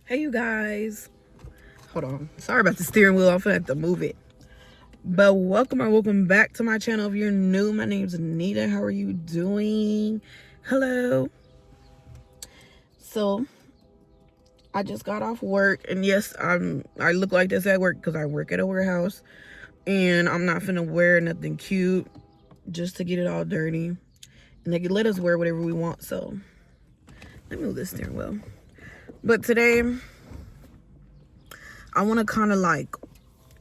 Hey you guys, hold on, sorry about the steering wheel. I'm gonna have to move it. But welcome back to my channel. If you're new, my name's Anita. How are you doing? Hello. So I just got off work, and yes, I look like this at work because I work at a warehouse, and I'm not finna wear nothing cute just to get it all dirty, and they can let us wear whatever we want. So let me move this steering wheel. But today I want to kind of like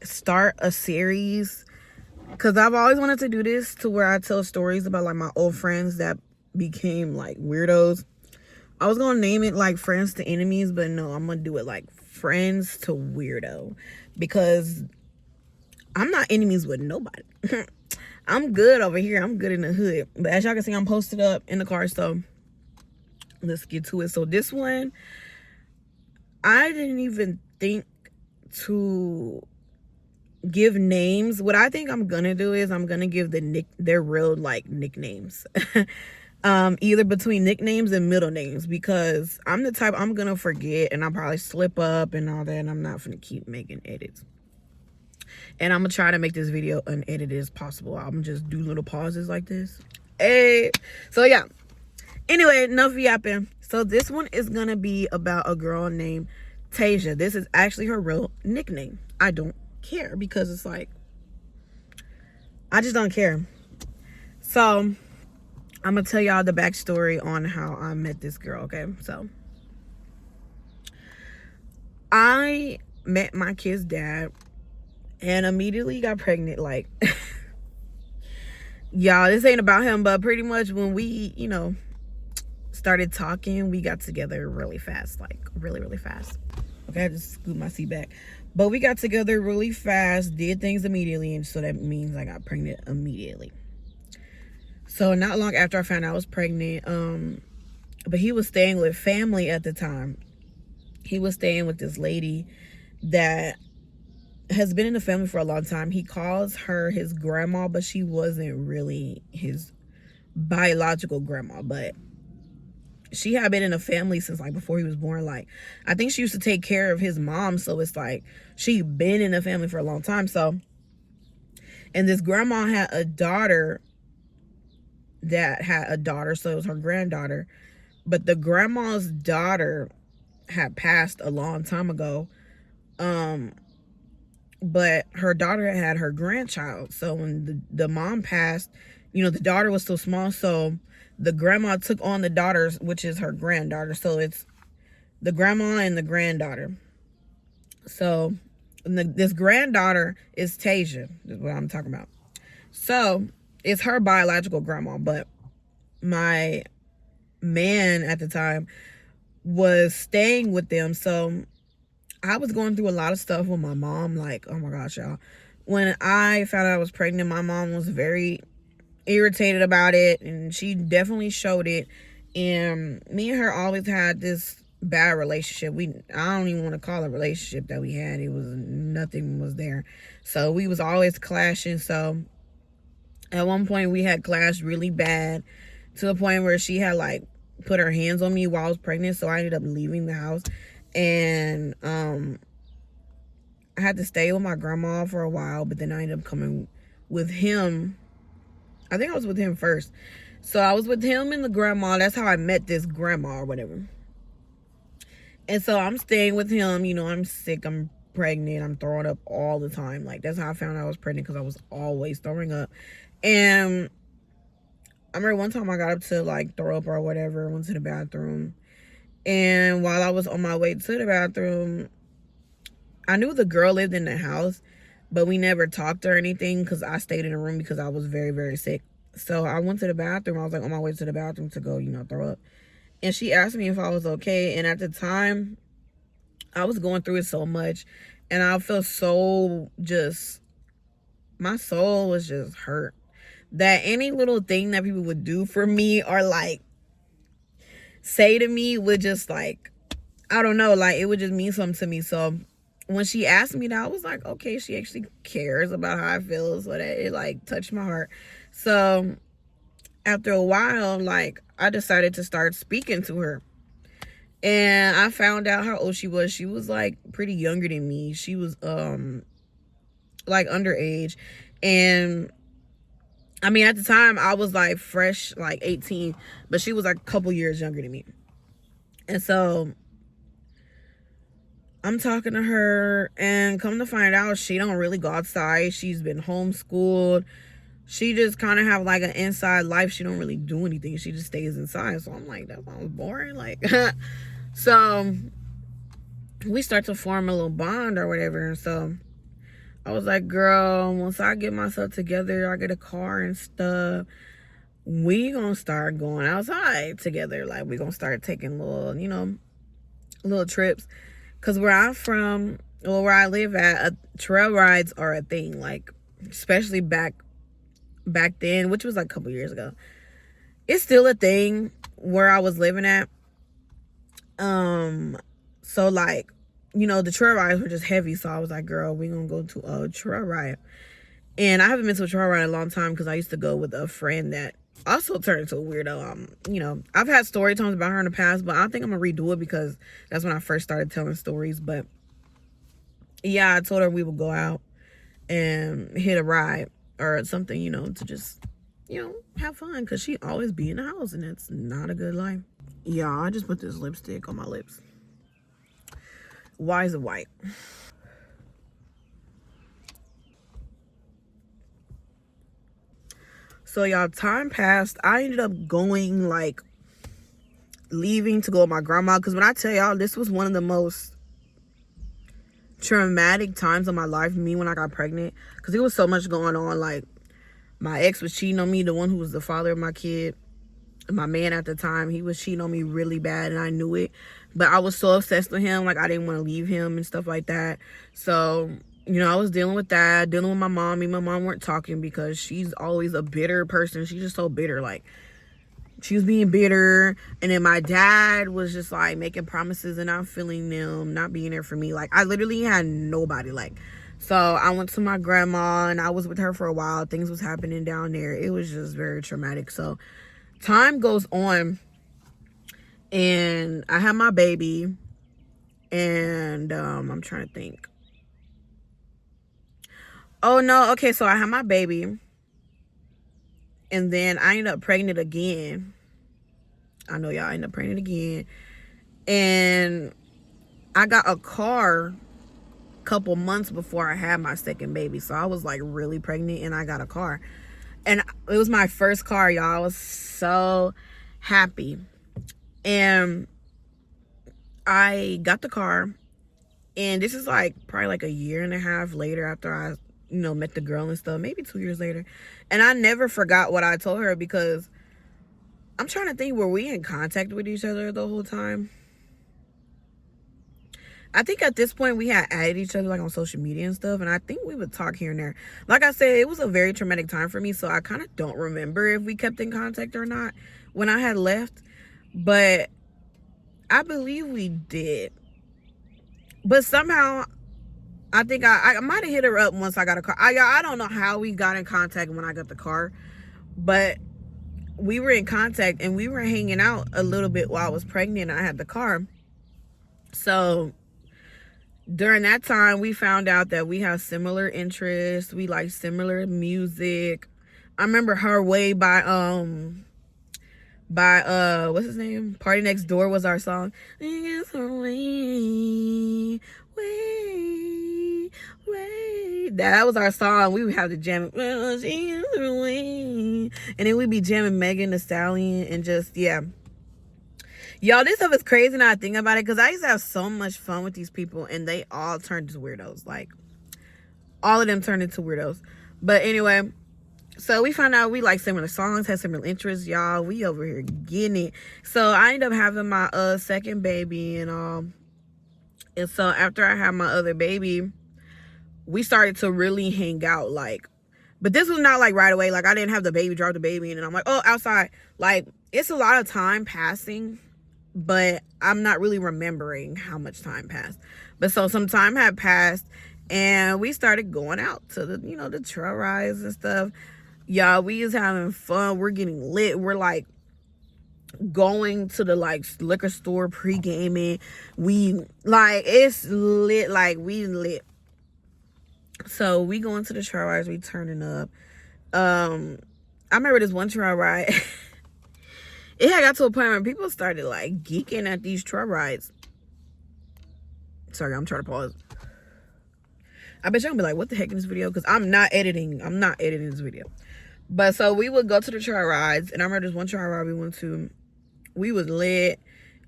start a series because I've always wanted to do this, to where I tell stories about like my old friends that became like weirdos. I was gonna name it like friends to enemies, but no, I'm gonna do it like friends to weirdo, because I'm not enemies with nobody. I'm good over here. I'm good in the hood. But as y'all can see, I'm posted up in the car, so let's get to it. So this one, I didn't even think to give names. What I think I'm gonna do is I'm gonna give their real like nicknames. Either between nicknames and middle names, because I'm the type, I'm gonna forget and I'll probably slip up and all that, and I'm not gonna keep making edits. And I'm gonna try to make this video unedited as possible. I'm just do little pauses like this. Hey, so yeah. Anyway, enough yapping. So this one is gonna be about a girl named Tasia. This is actually her real nickname. I don't care, because it's like, I just don't care. So I'm gonna tell y'all the backstory on how I met this girl. Okay, so I met my kid's dad and immediately got pregnant. Like, y'all, this ain't about him, but pretty much when we, started talking, we got together really fast, like really fast. Okay, I just scoot my seat back. But we got together really fast, did things immediately, and so that means I got pregnant immediately. So not long after I found out I was pregnant, but he was staying with family at the time. He was staying with this lady that has been in the family for a long time. He calls her his grandma, but she wasn't really his biological grandma, but she had been in the family since like before he was born. Like, I think she used to take care of his mom, so it's like she been in the family for a long time. So, and this grandma had a daughter that had a daughter, so it was her granddaughter. But the grandma's daughter had passed a long time ago. But her daughter had her grandchild. So when the mom passed, the daughter was still small, so the grandma took on the daughters, which is her granddaughter. So it's the grandma and the granddaughter. So this granddaughter is Tasia, is what I'm talking about. So it's her biological grandma, but my man at the time was staying with them. So I was going through a lot of stuff with my mom. Like, oh my gosh, y'all. When I found out I was pregnant, my mom was very irritated about it, and she definitely showed it. And me and her always had this bad relationship. I don't even want to call it a relationship that we had. It was, nothing was there. So we was always clashing. So at one point we had clashed really bad, to the point where she had like put her hands on me while I was pregnant. So I ended up leaving the house, and I had to stay with my grandma for a while, but then I ended up coming with him. I think I was with him first. So I was with him and the grandma. That's how I met this grandma or whatever. And so I'm staying with him. I'm sick, I'm pregnant, I'm throwing up all the time. Like, that's how I found out I was pregnant, because I was always throwing up. And I remember one time I got up to like throw up or whatever, went to the bathroom. And while I was on my way to the bathroom, I knew the girl lived in the house, but we never talked or anything, because I stayed in the room because I was very, very sick. So I went to the bathroom. I was like on my way to the bathroom to go, throw up. And she asked me if I was okay. And at the time, I was going through it so much. And I felt so my soul was just hurt. That any little thing that people would do for me or like say to me would just like, I don't know, like it would just mean something to me. So when she asked me that, I was like, okay, she actually cares about how I feel, so that it like touched my heart. So after a while, like, I decided to start speaking to her. And I found out how old she was. She was like pretty younger than me. She was like underage. And I mean, at the time I was like fresh, like 18, but she was like a couple years younger than me. And so I'm talking to her, and come to find out, she don't really go outside. She's been homeschooled. She just kind of have like an inside life. She don't really do anything. She just stays inside. So I'm like, that sounds boring. Like, so we start to form a little bond or whatever. And so I was like, girl, once I get myself together, I get a car and stuff, we gonna start going outside together. Like, we gonna start taking little, little trips. Because where I'm from, or where I live at, trail rides are a thing. Like, especially back then, which was like a couple years ago. It's still a thing where I was living at. So like, the trail rides were just heavy. So I was like, girl, we gonna go to a trail ride. And I haven't been to a trail ride in a long time because I used to go with a friend that also turned into a weirdo. I've had story times about her in the past, but I don't think I'm gonna redo it because that's when I first started telling stories. But yeah, I told her we would go out and hit a ride or something, to just, have fun, because she always be in the house, and it's not a good life. Yeah, I just put this lipstick on my lips. Why is it white? So y'all, time passed. I ended up going, like, leaving to go with my grandma, because when I tell y'all, this was one of the most traumatic times of my life, me, when I got pregnant, because there was so much going on. Like, my ex was cheating on me, the one who was the father of my kid. My man at the time, he was cheating on me really bad, and I knew it, but I was so obsessed with him. Like, I didn't want to leave him and stuff like that. So, I was dealing with that, dealing with my mom. Me and my mom weren't talking because she's always a bitter person. She's just so bitter. Like, she was being bitter. And then my dad was just like making promises and not feeling them, not being there for me. Like, I literally had nobody. Like, so I went to my grandma, and I was with her for a while. Things was happening down there. It was just very traumatic. So time goes on, and I have my baby, and I'm trying to think. Oh no, okay, so I have my baby, and then I ended up pregnant again. I know y'all, ended up pregnant again, and I got a car a couple months before I had my second baby. So I was like really pregnant, and I got a car, and it was my first car, y'all. I was so happy. And I got the car, and this is like probably like a year and a half later after I, met the girl and stuff, maybe 2 years later. And I never forgot what I told her, because I'm trying to think, were we in contact with each other the whole time? I think at this point we had added each other like on social media and stuff, and I think we would talk here and there. Like I said, it was a very traumatic time for me, so I kind of don't remember if we kept in contact or not when I had left, but I believe we did. But somehow, I think I might have hit her up once I got a car. I don't know how we got in contact when I got the car, but we were in contact, and we were hanging out a little bit while I was pregnant and I had the car. So during that time, we found out that we have similar interests. We like similar music. I remember Her Way by what's his name? Party Next Door was our song. That was our song. We would have to jam it, and then we'd be jamming Megan Thee Stallion, and just, yeah. Y'all, this stuff is crazy now I think about it, because I used to have so much fun with these people, and they all turned into weirdos. Like, all of them turned into weirdos. But anyway, so we found out we like similar songs, had similar interests, y'all. We over here getting it. So I ended up having my second baby and all. And so after I had my other baby, we started to really hang out, like, but this was not like right away. Like, I didn't have the baby, drop the baby, and then I'm like, oh, outside. Like, it's a lot of time passing, but I'm not really remembering how much time passed. But so some time had passed, and we started going out to the, the trail rides and stuff. Y'all, we was having fun. We're getting lit. We're like going to the like liquor store pre-gaming. We like, it's lit, like we lit. So we going to the trail rides, we turning up. I remember this one trail ride. It had got to a point where people started like geeking at these trail rides. Sorry, I'm trying to pause. I bet y'all gonna be like, what the heck in this video? Because I'm not editing this video. But so we would go to the trail rides, and I remember this one trail ride we went to. We was lit,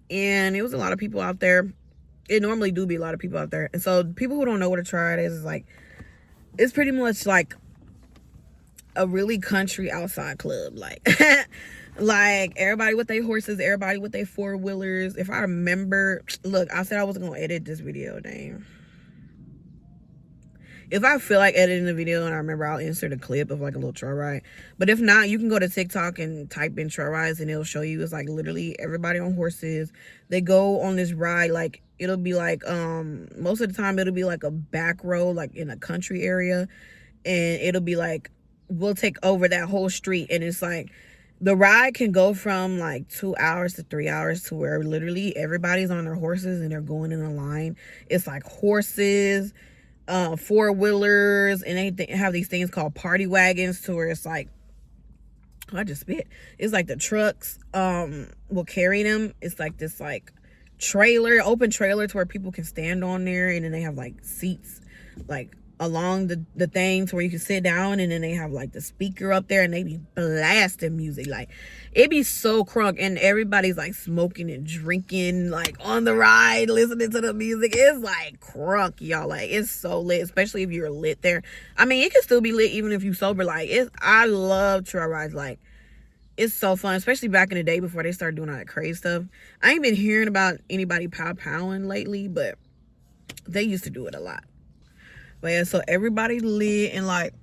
and it was a lot of people out there. It normally do be a lot of people out there. And so people who don't know what a trail ride is like, it's pretty much like a really country outside club. Like, like everybody with their horses, everybody with their four-wheelers. If I remember, look, I said I wasn't gonna edit this video, dang. If I feel like editing the video and I remember, I'll insert a clip of like a little trail ride. But if not, you can go to TikTok and type in trail rides, and it'll show you. It's like literally everybody on horses. They go on this ride. Like, it'll be like, most of the time it'll be like a back road, like in a country area. And it'll be like, we'll take over that whole street. And it's like, the ride can go from like 2 hours to 3 hours, to where literally everybody's on their horses and they're going in a line. It's like horses, four-wheelers, and they have these things called party wagons, to where it's like, I just spit. It's like the trucks will carry them. It's like this like trailer, open trailer, to where people can stand on there, and then they have like seats like along the thing to where you can sit down, and then they have like the speaker up there, and they be blasting music. Like, it be so crunk, and everybody's like smoking and drinking like on the ride, listening to the music. It's like crunk, y'all. Like, it's so lit, especially if you're lit there. I mean, it can still be lit even if you sober. Like, I love trail rides. Like, it's so fun, especially back in the day before they started doing all that crazy stuff. I ain't been hearing about anybody pow-powing lately, but they used to do it a lot. But yeah, so everybody lit, and like,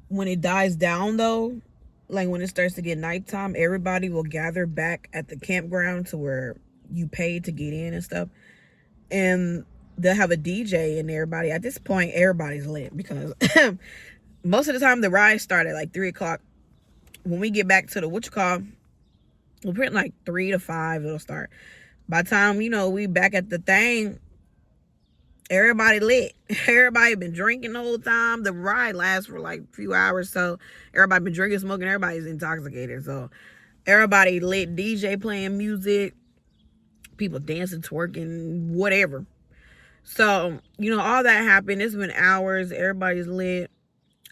when it dies down though, like when it starts to get nighttime, everybody will gather back at the campground to where you pay to get in and stuff. And they'll have a DJ, and everybody, at this point, everybody's lit, because most of the time the ride start at like 3 o'clock. When we get back to the we're pretty like 3 to 5 it'll start. By the time, we back at the thing, everybody lit. Everybody been drinking the whole time. The ride lasts for like a few hours, so everybody been drinking, smoking, everybody's intoxicated. So everybody lit, DJ playing music, people dancing, twerking, whatever. So, all that happened. It's been hours. Everybody's lit.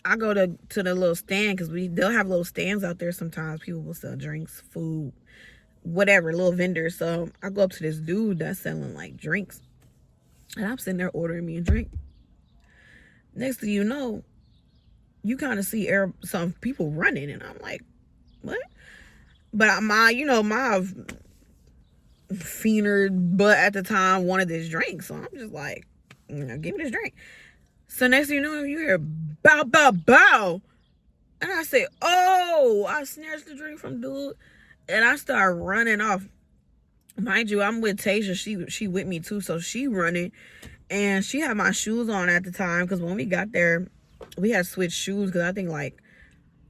I go to the little stand, because they'll have little stands out there sometimes. People will sell drinks, food, whatever, little vendors. So I go up to this dude that's selling like drinks, and I'm sitting there ordering me a drink. Next thing you know, you kind of see some people running, and I'm like, what? But my fiender butt at the time wanted this drink, so I'm just like, give me this drink. So next thing you know, you hear bow, bow, bow. And I say, oh, I snatched the drink from dude, and I start running off. Mind you, I'm with Tasia. She with me too, so she running. And she had my shoes on at the time, because when we got there, we had switched shoes, because I think like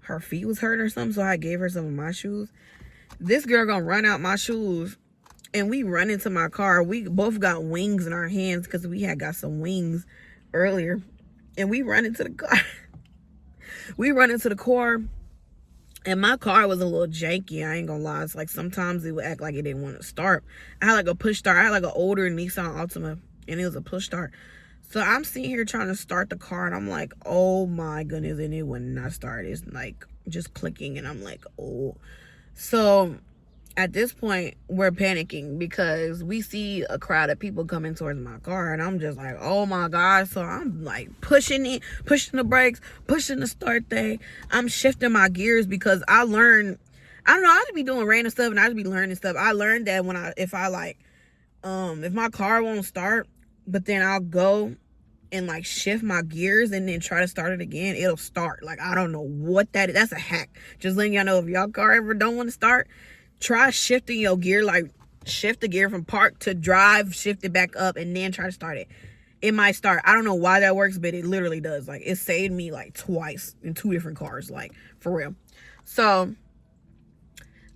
her feet was hurt or something, so I gave her some of my shoes. This girl gonna run out my shoes, and we run into my car. We both got wings in our hands, because we had got some wings earlier, and we run into the car. We run into the car, and my car was a little janky. I ain't gonna lie. It's like sometimes it would act like it didn't want to start. I had like a push start. I had like an older Nissan Altima, and it was a push start. So I'm sitting here trying to start the car, and I'm like, oh my goodness, and it would not start. It's like just clicking, and I'm like, oh. So at this point, we're panicking, because we see a crowd of people coming towards my car, and I'm just like, oh my God. So I'm like pushing the brakes, pushing the start thing. I'm shifting my gears, because I learned, I don't know, I just be doing random stuff, and I just be learning stuff. I learned that if my car won't start, but then I'll go and like shift my gears and then try to start it again, it'll start. Like, I don't know what that is. That's a hack. Just letting y'all know, if y'all car ever don't want to start, try shifting your gear, like shift the gear from park to drive, shift it back up, and then try to start it. It might start. I don't know why that works, but it literally does. Like, it saved me like twice in 2 different cars, like for real. So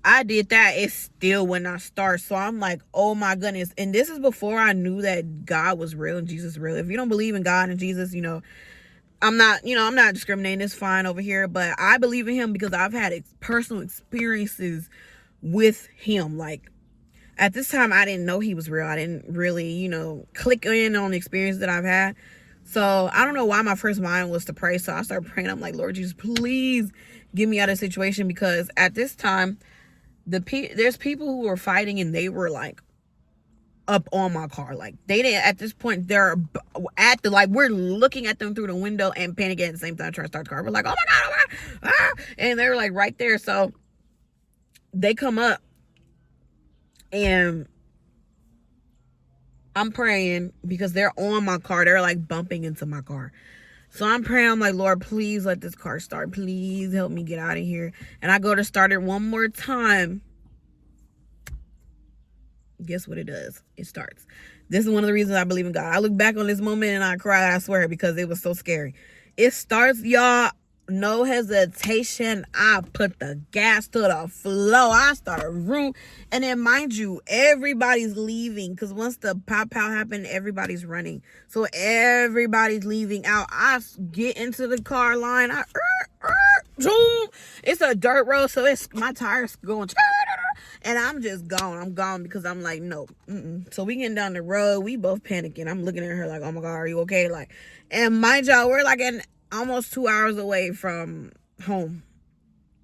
I did that, it still would not start. So I'm like, oh my goodness. And this is before I knew that God was real and Jesus real. If you don't believe in God and Jesus, I'm not discriminating. It's fine over here, but I believe in him because I've had personal experiences with him. Like, at this time, I didn't know he was real. I didn't really, click in on the experience that I've had. So I don't know why my first mind was to pray. So I started praying. I'm like, Lord Jesus, please get me out of the situation, because at this time, there's people who were fighting and they were like up on my car. Like, they didn't, at this point, they're at the, like, we're looking at them through the window and panicking at the same time trying to start the car. We're like, oh my God, ah! And they were like right there. So they come up and I'm praying because they're on my car. They're like bumping into my car. So I'm praying. I'm like, Lord, please let this car start. Please help me get out of here. And I go to start it one more time. Guess what it does? It starts. This is one of the reasons I believe in God. I look back on this moment and I cry, I swear, because it was so scary. It starts, y'all. No hesitation. I put the gas to the floor. I started room. And then, mind you, everybody's leaving. Because once the pow happened, everybody's running. So everybody's leaving out. I get into the car line. Zoom. It's a dirt road. So my tires going. And I'm just gone. I'm gone because I'm like, no. So we getting down the road. We both panicking. I'm looking at her like, oh my God, are you okay? Like, and mind y'all, we're like almost 2 hours away from home,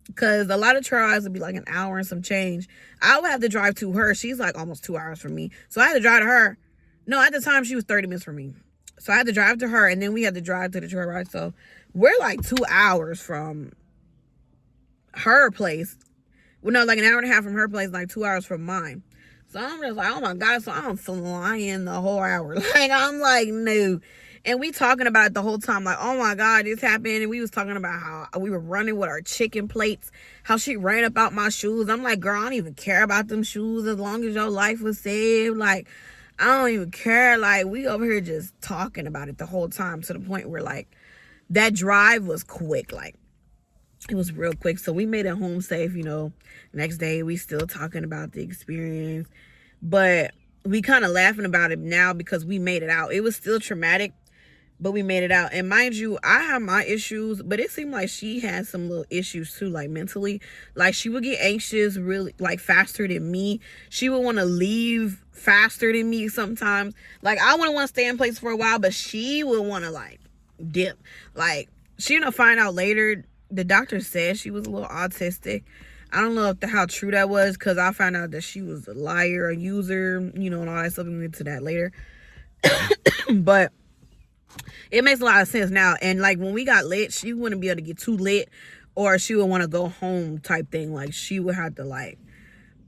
because a lot of trials would be like an hour and some change. I would have to drive to her. She's like almost 2 hours from me, so I had to drive to her. No, at the time she was 30 minutes from me, so I had to drive to her, and then we had to drive to the trail ride. So we're like 2 hours from her place. Well, no, like an hour and a half from her place, like 2 hours from mine. So I'm just like, oh my God. So I'm flying the whole hour. Like, I'm like, no. And we talking about it the whole time, like, oh my God, this happened. And we was talking about how we were running with our chicken plates, how she ran up out my shoes. I'm like, girl, I don't even care about them shoes as long as your life was saved. Like, I don't even care. Like, we over here just talking about it the whole time, to the point where, like, that drive was quick. Like, it was real quick. So we made it home safe. Next day we still talking about the experience, but we kind of laughing about it now because we made it out. It was still traumatic, but we made it out. And mind you, I have my issues, but it seemed like she had some little issues too, like mentally. Like, she would get anxious really, like, faster than me. She would want to leave faster than me sometimes. Like, I wouldn't want to stay in place for a while, but she would want to, like, dip. Like, she ended up finding out later, the doctor said she was a little autistic. I don't know how true that was, because I found out that she was a liar, a user, and all that stuff. We'll get to that later. But it makes a lot of sense now. And like, when we got lit, she wouldn't be able to get too lit, or she would want to go home type thing. Like, she would have to like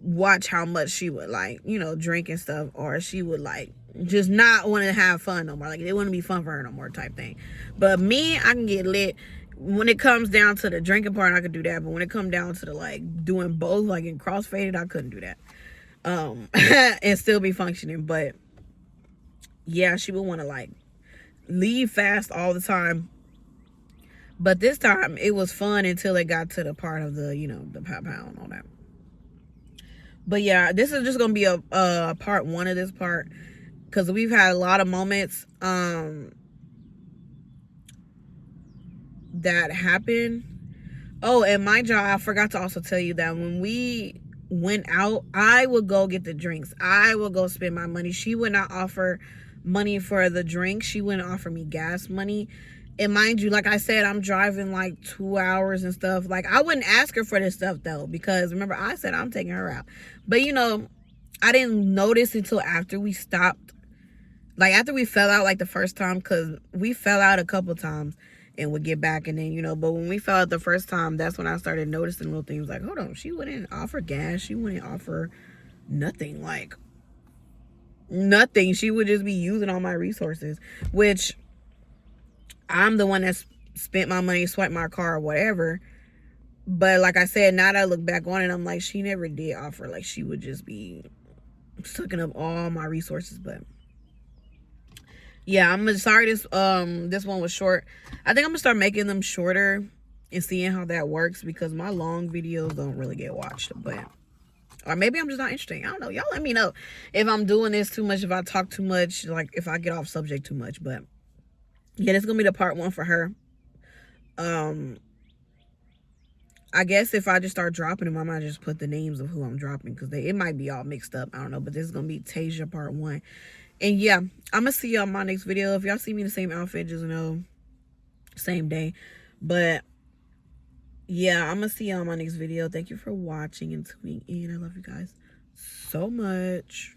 watch how much she would like, drink and stuff, or she would like just not want to have fun no more. Like, it wouldn't be fun for her no more type thing. But me, I can get lit. When it comes down to the drinking part, I could do that. But when it comes down to the like doing both, like in crossfaded, I couldn't do that. And still be functioning. But yeah, she would want to like leave fast all the time. But this time it was fun until it got to the part of the, the pow and all that. But yeah, this is just gonna be a part one of this part, because we've had a lot of moments that happened. Oh, and my job, I forgot to also tell you that when we went out, I would go get the drinks. I would go spend my money. She would not offer money for the drink. She wouldn't offer me gas money. And mind you, like I said, I'm driving like 2 hours and stuff. Like, I wouldn't ask her for this stuff though, because remember, I said I'm taking her out. But I didn't notice until after we stopped. Like, after we fell out like the first time, because we fell out a couple times and would get back, and then but when we fell out the first time, that's when I started noticing little things. Like, hold on, she wouldn't offer gas, she wouldn't offer nothing. Like, nothing. She would just be using all my resources, which I'm the one that's spent my money, swiped my car or whatever. But like I said, now that I look back on it, I'm like, she never did offer. Like, she would just be sucking up all my resources. But yeah, I'm sorry this one was short. I think I'm gonna start making them shorter and seeing how that works, because my long videos don't really get watched. But Or maybe I'm just not interesting. I don't know. Y'all let me know if I'm doing this too much, if I talk too much, like if I get off subject too much. But yeah, this is gonna be the part 1 for her. I guess if I just start dropping them, I might just put the names of who I'm dropping, because it might be all mixed up. I don't know. But this is gonna be Tasia part 1. And yeah, I'm gonna see y'all in my next video. If y'all see me in the same outfit, just know, same day. But yeah, I'm gonna see y'all in my next video. Thank you for watching and tuning in. I love you guys so much.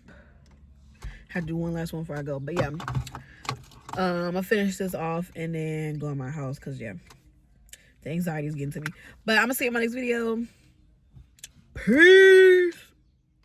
Had to do one last one before I go. But yeah, I'm gonna finish this off and then go in my house, because yeah, the anxiety is getting to me. But I'm gonna see you in my next video. Peace.